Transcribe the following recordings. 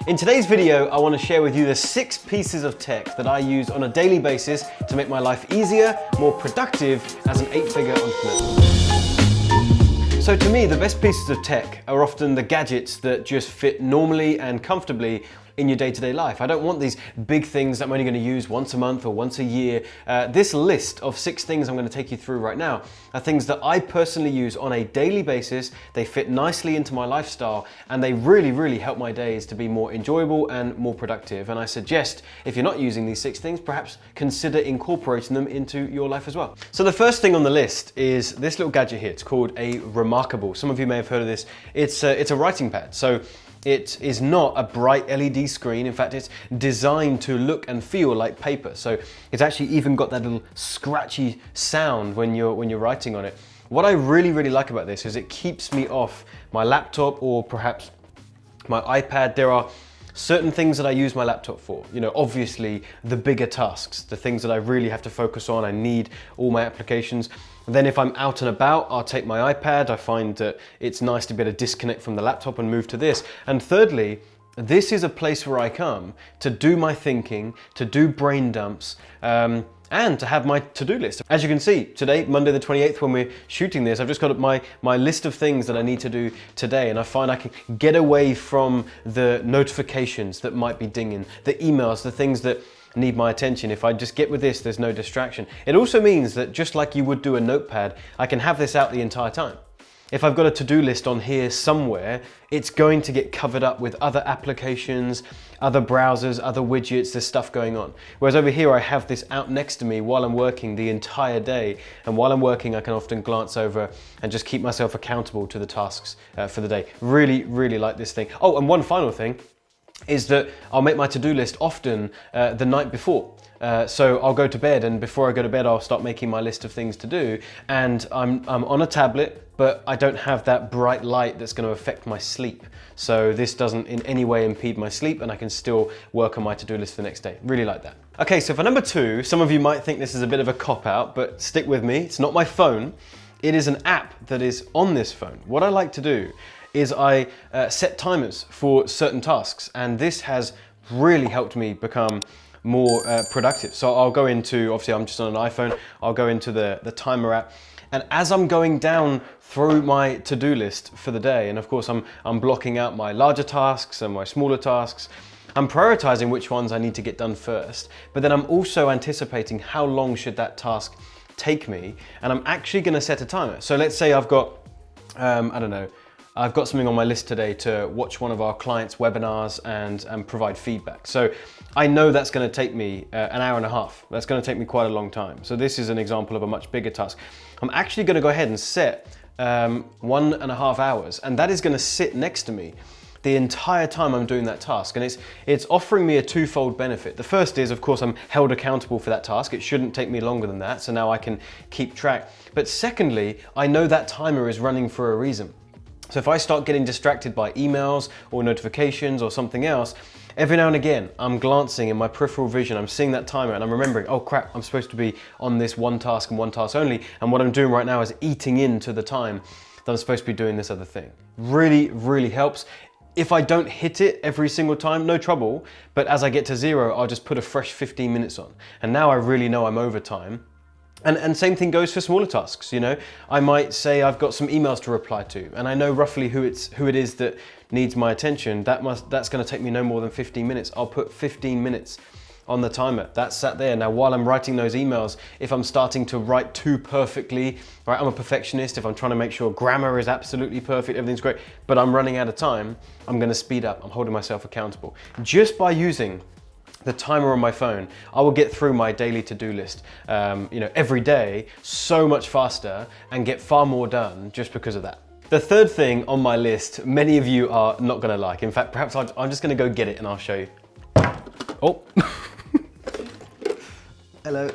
In today's video, I want to share with you the 6 pieces of tech that I use on a daily basis to make my life easier, more productive as an 8-figure entrepreneur. So to me, the best pieces of tech are often the gadgets that just fit normally and comfortably in your day-to-day life. I don't want these big things that I'm only going to use once a month or once a year. This list of 6 things I'm going to take you through right now are things that I personally use on a daily basis. They fit nicely into my lifestyle and they really help my days to be more enjoyable and more productive. And I suggest if you're not using these 6 things, perhaps consider incorporating them into your life as well. So the first thing on the list is this little gadget here. It's called a Remarkable. Some of you may have heard of this. It's a writing pad. So it is not a bright LED screen. In fact, it's designed to look and feel like paper. So it's actually even got that little scratchy sound when you're writing on it. What I really like about this is it keeps me off my laptop or perhaps my iPad. There are certain things that I use my laptop for. You know, obviously the bigger tasks, the things that I really have to focus on. I need all my applications. Then if I'm out and about, I'll take my iPad. I find that it's nice to be able to disconnect from the laptop and move to this. And thirdly, this is a place where I come to do my thinking, to do brain dumps, and to have my to-do list. As you can see, today, Monday the 28th, when we're shooting this, I've just got my list of things that I need to do today, and I find I can get away from the notifications that might be dinging, the emails, the things that need my attention. If I just get with this, there's no distraction. It also means that just like you would do a notepad, I can have this out the entire time. If I've got a to-do list on here somewhere, it's going to get covered up with other applications, other browsers, other widgets, there's stuff going on. Whereas over here, I have this out next to me while I'm working the entire day. And while I'm working, I can often glance over and just keep myself accountable to the tasks for the day. Really like this thing. Oh, and one final thing is that I'll make my to-do list often the night before. So I'll go to bed, and before I go to bed, I'll start making my list of things to do. And I'm on a tablet, but I don't have that bright light that's going to affect my sleep. So this doesn't in any way impede my sleep, and I can still work on my to-do list for the next day. Really like that. Okay, so for number 2, some of you might think this is a bit of a cop-out, but stick with me. It's not my phone. It is an app that is on this phone. What I like to do is I set timers for certain tasks, and this has really helped me become more productive. So I'll go into, obviously I'm just on an iPhone, I'll go into the timer app, and as I'm going down through my to-do list for the day, and of course I'm blocking out my larger tasks and my smaller tasks, I'm prioritizing which ones I need to get done first, but then I'm also anticipating how long should that task take me, and I'm actually gonna set a timer. So let's say I've got, I don't know, I've got something on my list today to watch one of our clients' webinars and provide feedback. So I know that's going to take me an hour and a half. That's going to take me quite a long time. So this is an example of a much bigger task. I'm actually going to go ahead and set 1.5 hours, and that is going to sit next to me the entire time I'm doing that task. And it's offering me a twofold benefit. The first is, of course, I'm held accountable for that task. It shouldn't take me longer than that, so now I can keep track. But secondly, I know that timer is running for a reason. So if I start getting distracted by emails or notifications or something else, every now and again, I'm glancing in my peripheral vision, I'm seeing that timer and I'm remembering, oh crap, I'm supposed to be on this one task and one task only. And what I'm doing right now is eating into the time that I'm supposed to be doing this other thing. Really helps. If I don't hit it every single time, no trouble. But as I get to 0, I'll just put a fresh 15 minutes on. And now I really know I'm over time. And same thing goes for smaller tasks, you know. I might say I've got some emails to reply to, and I know roughly who it is that needs my attention. That's going to take me no more than 15 minutes. I'll put 15 minutes on the timer. That's sat there. Now, while I'm writing those emails, if I'm starting to write too perfectly, right, I'm a perfectionist. If I'm trying to make sure grammar is absolutely perfect, everything's great, but I'm running out of time, I'm going to speed up. I'm holding myself accountable. Just by using the timer on my phone, I will get through my daily to-do list, every day so much faster and get far more done just because of that. The third thing on my list, many of you are not gonna like. In fact, perhaps I'm just gonna go get it and I'll show you. Oh, hello.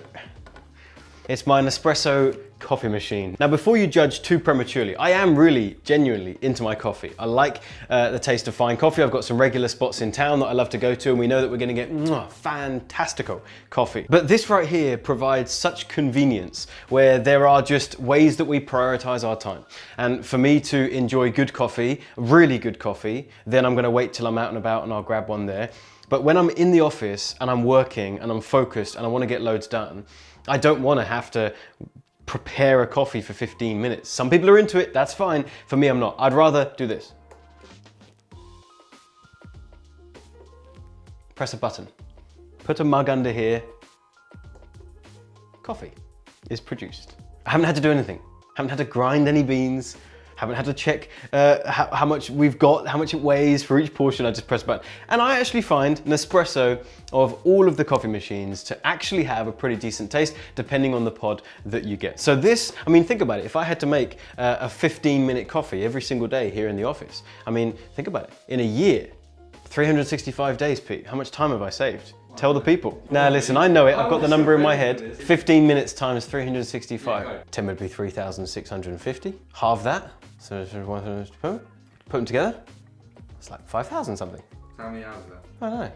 It's my Nespresso coffee machine. Now, before you judge too prematurely, I am really genuinely into my coffee. I like the taste of fine coffee. I've got some regular spots in town that I love to go to, and we know that we're gonna get fantastico coffee. But this right here provides such convenience where there are just ways that we prioritize our time. And for me to enjoy good coffee, really good coffee, then I'm gonna wait till I'm out and about and I'll grab one there. But when I'm in the office and I'm working and I'm focused and I wanna get loads done, I don't wanna have to prepare a coffee for 15 minutes. Some people are into it, that's fine. For me, I'm not. I'd rather do this. Press a button. Put a mug under here. Coffee is produced. I haven't had to do anything. Haven't had to grind any beans. Haven't had to check how much we've got, how much it weighs for each portion. I just press a button. And I actually find Nespresso of all of the coffee machines to actually have a pretty decent taste depending on the pod that you get. So this, I mean, think about it. If I had to make a 15-minute coffee every single day here in the office, I mean, think about it. In a year, 365 days, Pete, how much time have I saved? Tell the people. Now listen, I know it, I've got the number in my head. 15 minutes times 365. 10 would be 3,650. Halve that. So put them together. It's like 5,000 something. How many hours is that? I don't know.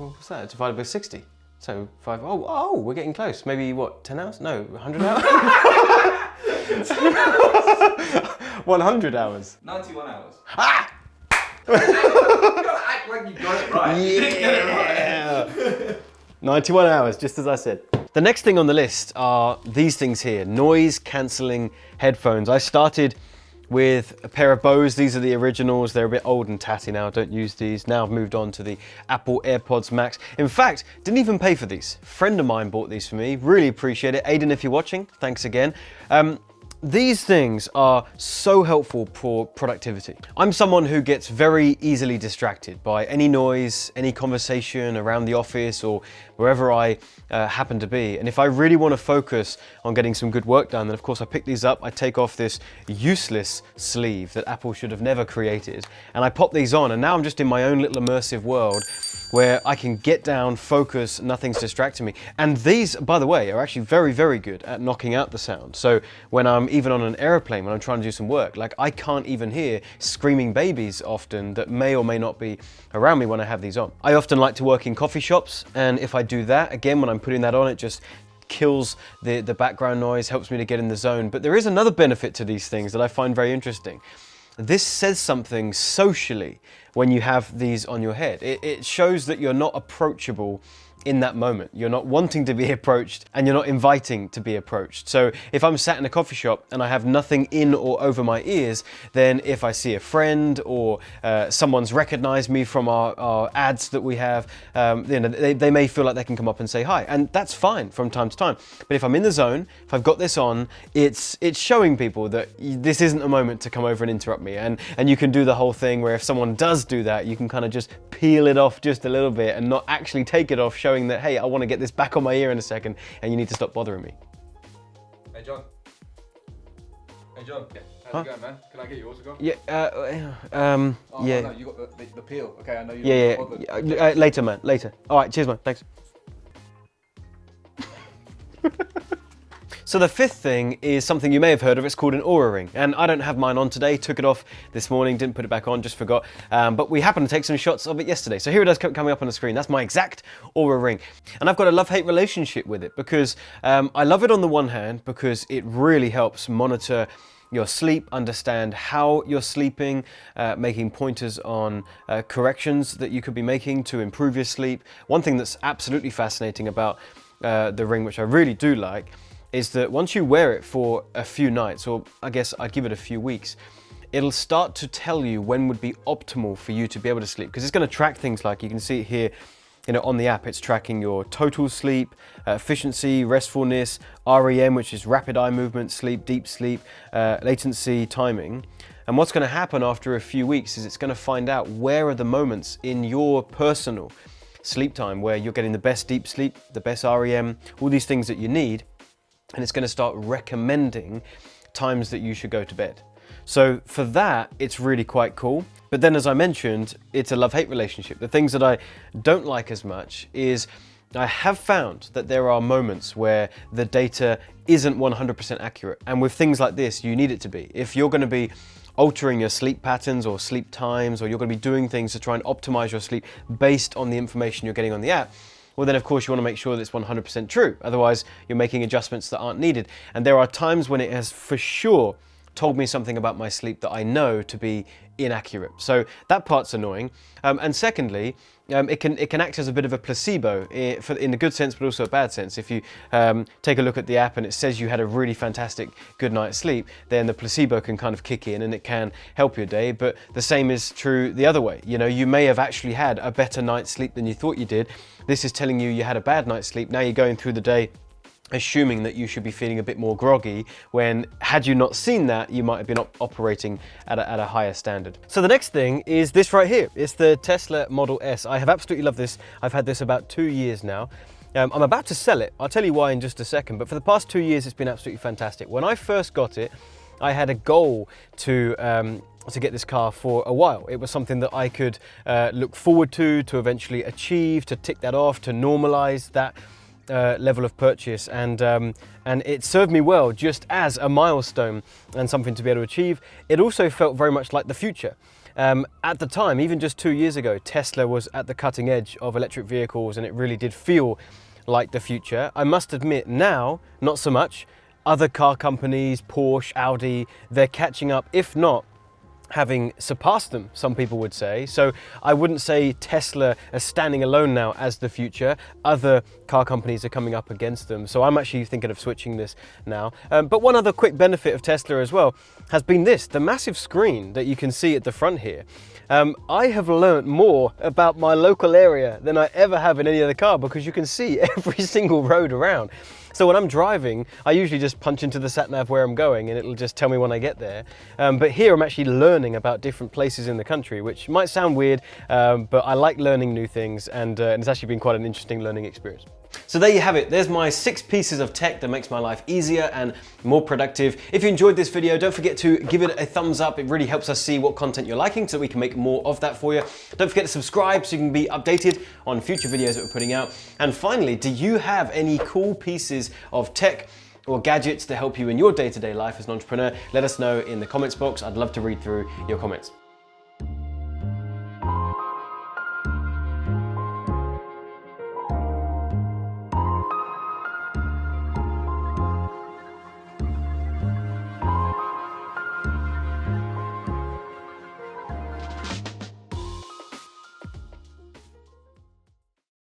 What's that? Divided by 60. So we're getting close. Maybe what, 10 hours? No, 100 hours? 100 hours. 91 hours. Ah! You gotta act like you got it right. Yeah. 91 hours, just as I said. The next thing on the list are these things here, noise cancelling headphones. I started with a pair of Bose. These are the originals. They're a bit old and tatty now, don't use these. Now I've moved on to the Apple AirPods Max. In fact, didn't even pay for these. A friend of mine bought these for me, really appreciate it. Aiden, if you're watching, thanks again. These things are so helpful for productivity. I'm someone who gets very easily distracted by any noise, any conversation around the office or wherever I happen to be. And if I really want to focus on getting some good work done, then of course I pick these up, I take off this useless sleeve that Apple should have never created, and I pop these on, and now I'm just in my own little immersive world where I can get down, focus, nothing's distracting me. And these, by the way, are actually very, very good at knocking out the sound. So when I'm even on an airplane, when I'm trying to do some work, like I can't even hear screaming babies often that may or may not be around me when I have these on. I often like to work in coffee shops, and if I do that, again, when I'm putting that on, it just kills the background noise, helps me to get in the zone. But there is another benefit to these things that I find very interesting. This says something socially when you have these on your head. It shows that you're not approachable in that moment. You're not wanting to be approached, and you're not inviting to be approached. So if I'm sat in a coffee shop and I have nothing in or over my ears, then if I see a friend or someone's recognized me from our ads that we have, they may feel like they can come up and say hi, and that's fine from time to time. But if I'm in the zone, if I've got this on, it's showing people that this isn't a moment to come over and interrupt me, and you can do the whole thing where if someone does do that, you can kind of just peel it off just a little bit and not actually take it off, showing that, hey, I want to get this back on my ear in a second, and you need to stop bothering me. Hey John. Hey John. How's it going, man? Can I get yours to go? Yeah. Oh, yeah. no, you got the peel. Okay, I know you. Yeah. Later, man. Later. All right. Cheers, man. Thanks. So the fifth thing is something you may have heard of. It's called an Oura Ring, and I don't have mine on today. Took it off this morning, didn't put it back on, just forgot. But we happened to take some shots of it yesterday. So here it is coming up on the screen. That's my exact Oura Ring, and I've got a love-hate relationship with it because I love it on the one hand because it really helps monitor your sleep, understand how you're sleeping, making pointers on corrections that you could be making to improve your sleep. One thing that's absolutely fascinating about the ring, which I really do like, is that once you wear it for a few nights, or I guess I'd give it a few weeks, it'll start to tell you when would be optimal for you to be able to sleep. Because it's going to track things like, you can see it here, on the app, it's tracking your total sleep, efficiency, restfulness, REM, which is rapid eye movement, sleep, deep sleep, latency, timing. And what's going to happen after a few weeks is it's going to find out where are the moments in your personal sleep time where you're getting the best deep sleep, the best REM, all these things that you need. And it's going to start recommending times that you should go to bed. So for that, it's really quite cool. But then, as I mentioned, it's a love-hate relationship. The things that I don't like as much is I have found that there are moments where the data isn't 100% accurate. And with things like this, you need it to be. If you're going to be altering your sleep patterns or sleep times, or you're going to be doing things to try and optimize your sleep based on the information you're getting on the app, well then of course you want to make sure that it's 100% true. Otherwise you're making adjustments that aren't needed. And there are times when it has for sure told me something about my sleep that I know to be inaccurate. So that part's annoying. And secondly, it can act as a bit of a placebo in a good sense, but also a bad sense. If you take a look at the app and it says you had a really fantastic good night's sleep, then the placebo can kind of kick in and it can help your day. But the same is true the other way. You know, you may have actually had a better night's sleep than you thought you did. This is telling you had a bad night's sleep. Now you're going through the day assuming that you should be feeling a bit more groggy, when had you not seen that, you might have been operating at a higher standard. So the next thing is this right here. It's the Tesla Model S. I have absolutely loved this. I've had this about 2 years now. I'm about to sell it. I'll tell you why in just a second, but for the past 2 years, it's been absolutely fantastic. When I first got it, I had a goal to get this car for a while. It was something that I could look forward to eventually achieve, to tick that off, to normalize that level of purchase, and it served me well just as a milestone and something to be able to achieve. It also felt very much like the future. At the time, even just 2 years ago, Tesla was at the cutting edge of electric vehicles, and it really did feel like the future. I must admit now, not so much. Other car companies, Porsche, Audi, they're catching up, if not having surpassed them, some people would say. So I wouldn't say Tesla is standing alone now as the future. Other car companies are coming up against them. So I'm actually thinking of switching this now. But one other quick benefit of Tesla as well has been this, the massive screen that you can see at the front here. I have learnt more about my local area than I ever have in any other car, because you can see every single road around. So when I'm driving, I usually just punch into the sat-nav where I'm going and it'll just tell me when I get there. But here I'm actually learning about different places in the country, which might sound weird, but I like learning new things, and it's actually been quite an interesting learning experience. So there you have it. There's my 6 pieces of tech that makes my life easier and more productive. If you enjoyed this video, don't forget to give it a thumbs up. It really helps us see what content you're liking so we can make more of that for you. Don't forget to subscribe so you can be updated on future videos that we're putting out. And finally, do you have any cool pieces of tech or gadgets to help you in your day-to-day life as an entrepreneur? Let us know in the comments box. I'd love to read through your comments.